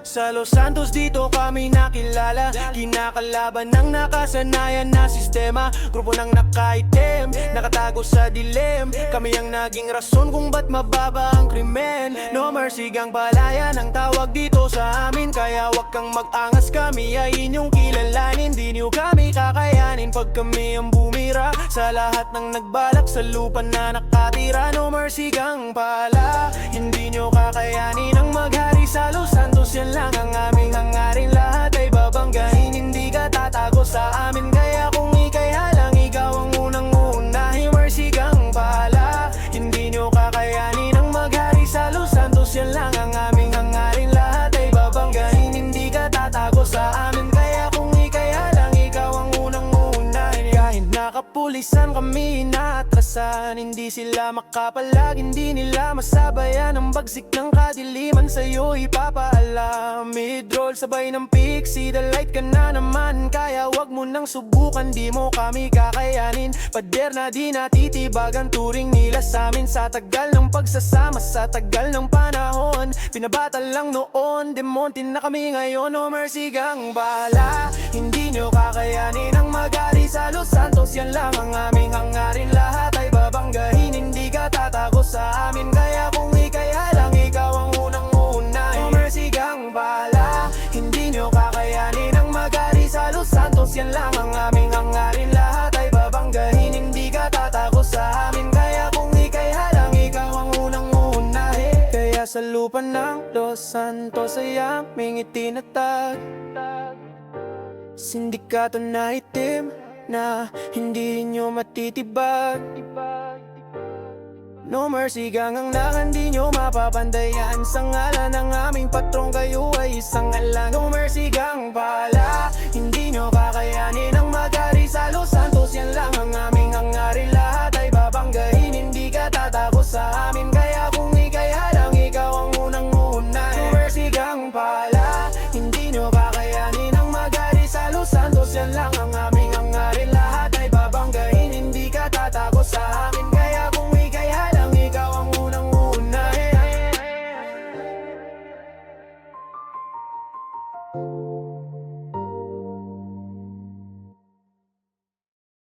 Sa Los Santos dito kami nakilala, kinakalaban ng nakasanayan na sistema. Grupo ng nakaitim, nakatago sa dilim. Kami ang naging rason kung ba't mababa ang krimen. No mercy gang palayan ang tawag dito sa amin. Kaya wag kang mag-angas, kami ay inyong kilalanin. Di niyo kami kakayanin pag kami ang bumira sa lahat ng nagbalak sa lupa na nakatira. No mercy gang pala, hindi niyo kakayanin ang maghari sa Los Santos. Yan lang ang aming hangarin, lahat ay babanggahin. Hindi ka tatago sa amin, kaya kung ika'y halang, ikaw ang unang-una. Mercy gang pala, hindi nyo kakayanin ang maghari sa Los Santos. Yan lang ang aming hangarin, lahat ay babanggahin. Hindi ka tatago sa amin, kaya kung ika'y halang, ikaw ang unang-una. Kahit nakapulisan kami inaatrasan, hindi sila makapalag, hindi nila masabayan ang bagsik ng kadiliman. Sa'yo ipapaalam, mid-roll sabay ng pixie, the light ka na naman. Kaya wag mo nang subukan, di mo kami kakayanin. Pader na di natitibag ang turing nila sa amin. Sa tagal ng pagsasama, sa tagal ng panahon, pinabata lang noon, demonte na kami ngayon. No mercy gang bala, hindi nyo kakayanin ang maghari sa Los Santos. Yan lang ang aming hangarin, lahat ay babanggahin. Hindi ka tatago sa amin, kaya kung ika'y halang, ikaw ang unang-una. No mercy gang bala, hindi nyo kakayanin ang maghari sa Los Santos. Yan lang ang aming hangarin, lahat ay babanggahin. Hindi ka tatago sa amin, kaya kung ika'y halang, ikaw ang unang-una. Kaya sa lupa ng Los Santos ay aming itinatag sindikato na itim na hindi nyo matitibag. No mercy gang ang lakan, di nyo mapapandayan. Sa ngalan ng aming patrong, kayo ay isang alang. No mercy gang pala,